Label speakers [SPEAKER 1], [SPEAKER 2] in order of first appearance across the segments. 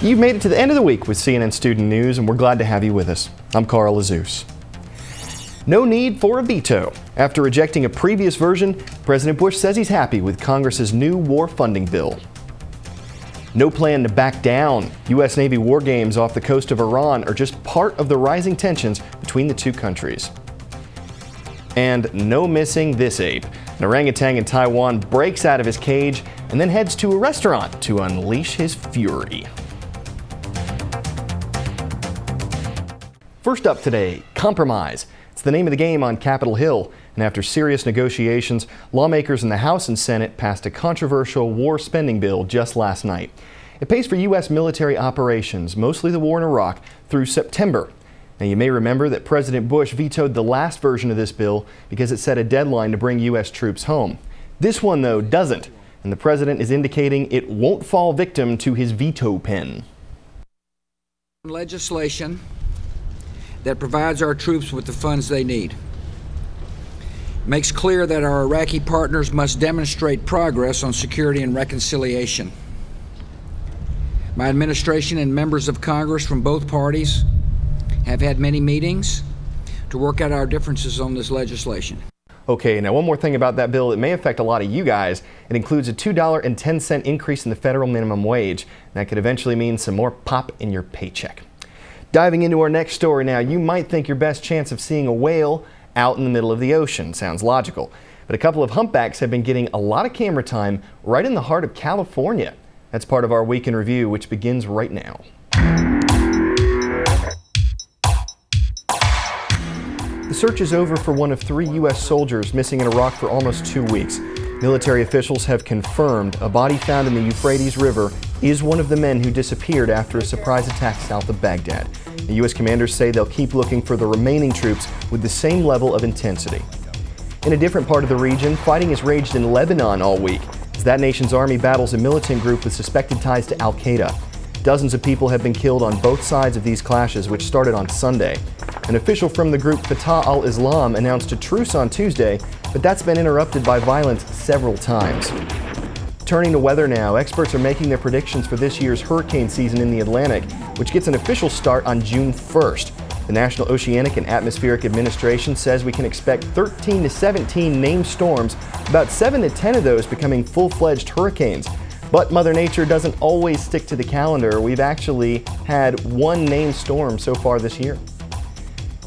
[SPEAKER 1] You've made it to the end of the week with CNN Student News, and we're glad to have you with us. I'm Carl Azus. No need for a veto. After rejecting a previous version, President Bush says he's happy with Congress's new war funding bill. No plan to back down. U.S. Navy war games off the coast of Iran are just part of the rising tensions between the two countries. And no missing this ape. An orangutan in Taiwan breaks out of his cage and then heads to a restaurant to unleash his fury. First up today, compromise. It's the name of the game on Capitol Hill. And after serious negotiations, lawmakers in the House and Senate passed a controversial war spending bill just last night. It pays for U.S. military operations, mostly the war in Iraq, through September. Now, you may remember that President Bush vetoed the last version of this bill because it set a deadline to bring U.S. troops home. This one, though, doesn't, and the president is indicating it won't fall victim to his veto pen.
[SPEAKER 2] Legislation that provides our troops with the funds they need. Makes clear that our Iraqi partners must demonstrate progress on security and reconciliation. My administration and members of Congress from both parties have had many meetings to work out our differences on this legislation.
[SPEAKER 1] Okay, now one more thing about that bill that may affect a lot of you guys. It includes a $2.10 increase in the federal minimum wage. That could eventually mean some more pop in your paycheck. Diving into our next story now, you might think your best chance of seeing a whale out in the middle of the ocean. Sounds logical. But a couple of humpbacks have been getting a lot of camera time right in the heart of California. That's part of our Week in Review, which begins right now. The search is over for one of 3 U.S. soldiers missing in Iraq for almost 2 weeks. Military officials have confirmed a body found in the Euphrates River is one of the men who disappeared after a surprise attack south of Baghdad. The U.S. commanders say they'll keep looking for the remaining troops with the same level of intensity. In a different part of the region, fighting has raged in Lebanon all week as that nation's army battles a militant group with suspected ties to al-Qaeda. Dozens of people have been killed on both sides of these clashes, which started on Sunday. An official from the group Fatah al-Islam announced a truce on Tuesday, but that's been interrupted by violence several times. Turning to weather now, experts are making their predictions for this year's hurricane season in the Atlantic, which gets an official start on June 1st. The National Oceanic and Atmospheric Administration says we can expect 13 to 17 named storms, about 7 to 10 of those becoming full-fledged hurricanes. But Mother Nature doesn't always stick to the calendar. We've actually had 1 named storm so far this year.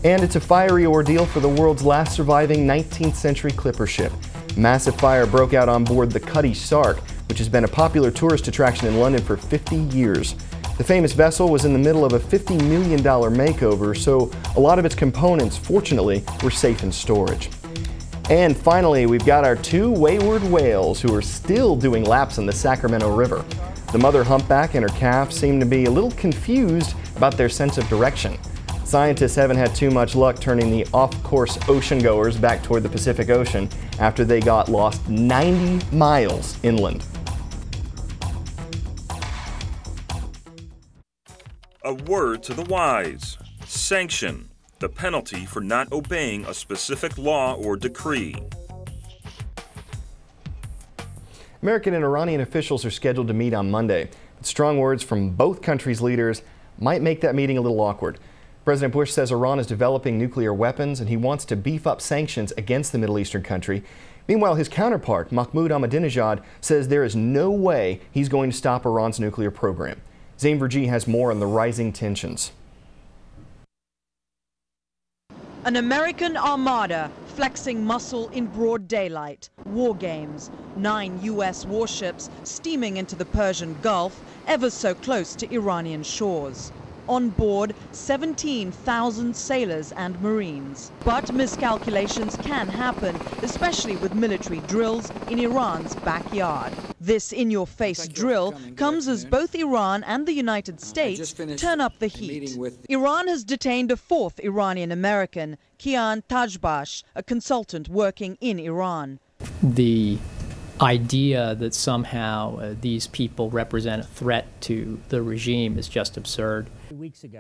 [SPEAKER 1] And it's a fiery ordeal for the world's last surviving 19th century clipper ship. A massive fire broke out on board the Cutty Sark, which has been a popular tourist attraction in London for 50 years. The famous vessel was in the middle of a $50 million makeover, so a lot of its components, fortunately, were safe in storage. And finally, we've got our 2 wayward whales who are still doing laps in the Sacramento River. The mother humpback and her calf seem to be a little confused about their sense of direction. Scientists haven't had too much luck turning the off-course ocean goers back toward the Pacific Ocean after they got lost 90 miles inland.
[SPEAKER 3] A word to the wise. Sanction, the penalty for not obeying a specific law or decree.
[SPEAKER 1] American and Iranian officials are scheduled to meet on Monday. But strong words from both countries' leaders might make that meeting a little awkward. President Bush says Iran is developing nuclear weapons and he wants to beef up sanctions against the Middle Eastern country. Meanwhile, his counterpart, Mahmoud Ahmadinejad, says there is no way he's going to stop Iran's nuclear program. Zain Verjee has more on the rising tensions.
[SPEAKER 4] An American armada flexing muscle in broad daylight. War games. 9 U.S. warships steaming into the Persian Gulf, ever so close to Iranian shores. On board, 17,000 sailors and Marines. But miscalculations can happen, especially with military drills in Iran's backyard. This in-your-face drill comes as both Iran and the United States turn up the heat. Iran has detained a 4th Iranian American, Kian Tajbash, a consultant working in Iran.
[SPEAKER 5] The idea that somehow these people represent a threat to the regime is just absurd.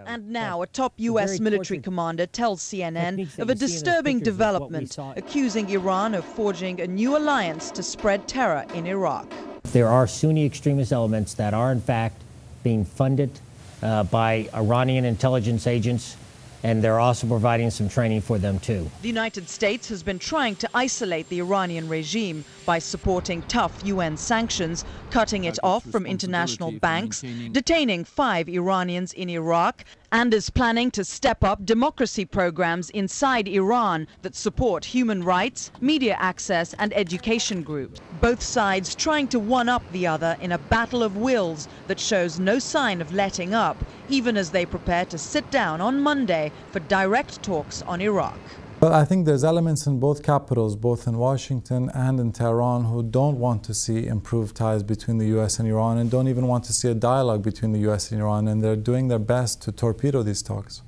[SPEAKER 4] And now a top U.S. military commander tells CNN of a disturbing development, accusing Iran of forging a new alliance to spread terror in Iraq.
[SPEAKER 6] There are Sunni extremist elements that are in fact being funded by Iranian intelligence agents, and they're also providing some training for them too.
[SPEAKER 4] The United States has been trying to isolate the Iranian regime by supporting tough UN sanctions, cutting it off from international banks, detaining 5 Iranians in Iraq, and is planning to step up democracy programs inside Iran that support human rights, media access and education groups. Both sides trying to one-up the other in a battle of wills that shows no sign of letting up, even as they prepare to sit down on Monday for direct talks on Iraq.
[SPEAKER 7] But I think there's elements in both capitals, both in Washington and in Tehran, who don't want to see improved ties between the U.S. and Iran and don't even want to see a dialogue between the U.S. and Iran, and they're doing their best to torpedo these talks.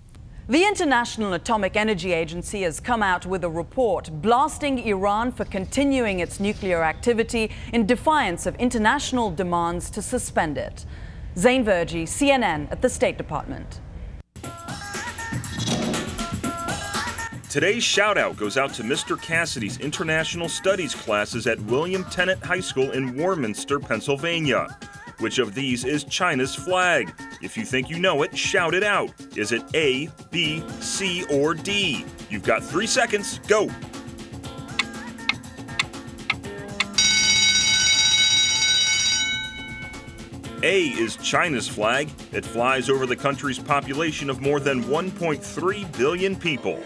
[SPEAKER 8] The International Atomic Energy Agency has come out with a report blasting Iran for continuing its nuclear activity in defiance of international demands to suspend it. Zain Verji, CNN at the State Department.
[SPEAKER 3] Today's shout-out goes out to Mr. Cassidy's International Studies classes at William Tennant High School in Warminster, Pennsylvania. Which of these is China's flag? If you think you know it, shout it out. Is it A, B, C, or D? You've got 3 seconds. Go! A is China's flag. It flies over the country's population of more than 1.3 billion people.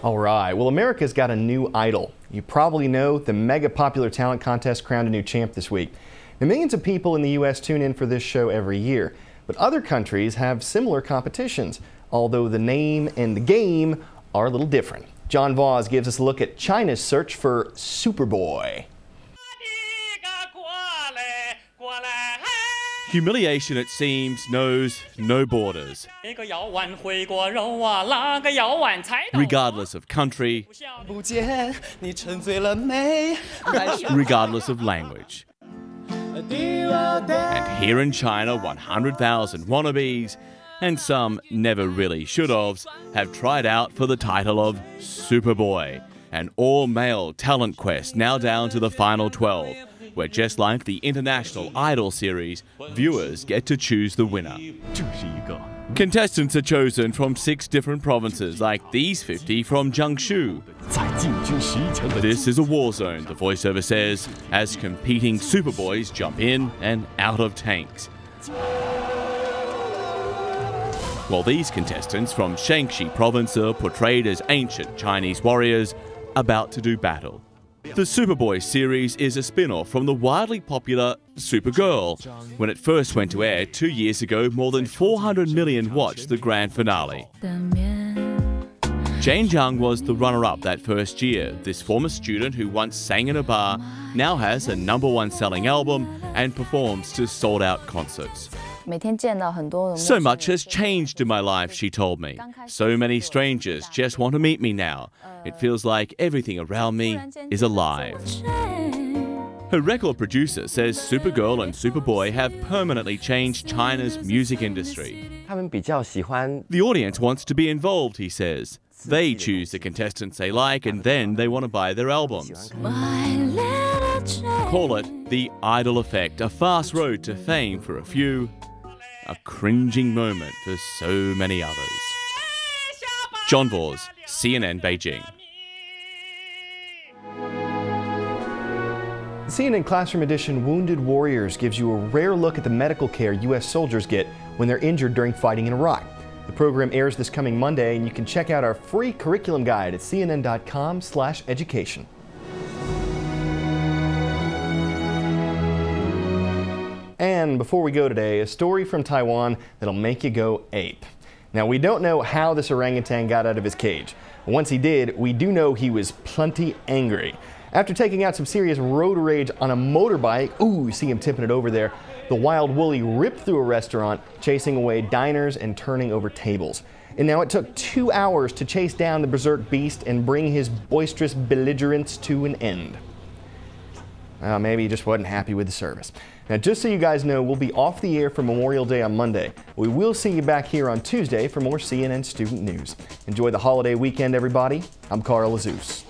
[SPEAKER 1] All right, well, America's got a new idol. You probably know the mega popular talent contest crowned a new champ this week. Now, millions of people in the U.S. tune in for this show every year, but other countries have similar competitions, although the name and the game are a little different. John Vaz gives us a look at China's search for Superboy.
[SPEAKER 9] Humiliation, it seems, knows no borders. Regardless of country, regardless of language. And here in China, 100,000 wannabes, and some never really should-haves, have tried out for the title of Superboy, an all-male talent quest now down to the final 12. Where just like the International Idol series, viewers get to choose the winner. Contestants are chosen from 6 different provinces, like these 50 from Jiangsu. This is a war zone, the voiceover says, as competing Superboys jump in and out of tanks. While these contestants from Shaanxi province are portrayed as ancient Chinese warriors about to do battle. The Superboy series is a spin-off from the wildly popular Supergirl. When it first went to air 2 years ago, more than 400 million watched the grand finale. Jane Jiang was the runner-up that first year. This former student who once sang in a bar now has a #1 selling album and performs to sold-out concerts. So much has changed in my life, she told me. So many strangers just want to meet me now. It feels like everything around me is alive. Her record producer says Supergirl and Superboy have permanently changed China's music industry. The audience wants to be involved, he says. They choose the contestants they like and then they want to buy their albums. Call it the idol effect, a fast road to fame for a few, a cringing moment for so many others. John Vaz, CNN Beijing.
[SPEAKER 1] The CNN Classroom Edition Wounded Warriors gives you a rare look at the medical care U.S. soldiers get when they're injured during fighting in Iraq. The program airs this coming Monday, and you can check out our free curriculum guide at cnn.com/education. And before we go today, a story from Taiwan that'll make you go ape. Now, we don't know how this orangutan got out of his cage. Once he did, we do know he was plenty angry. After taking out some serious road rage on a motorbike, ooh, you see him tipping it over there, the wild woolly ripped through a restaurant, chasing away diners and turning over tables. And now it took 2 hours to chase down the berserk beast and bring his boisterous belligerence to an end. Well, maybe he just wasn't happy with the service. Now, just so you guys know, we'll be off the air for Memorial Day on Monday. We will see you back here on Tuesday for more CNN student news. Enjoy the holiday weekend, everybody. I'm Carl Azus.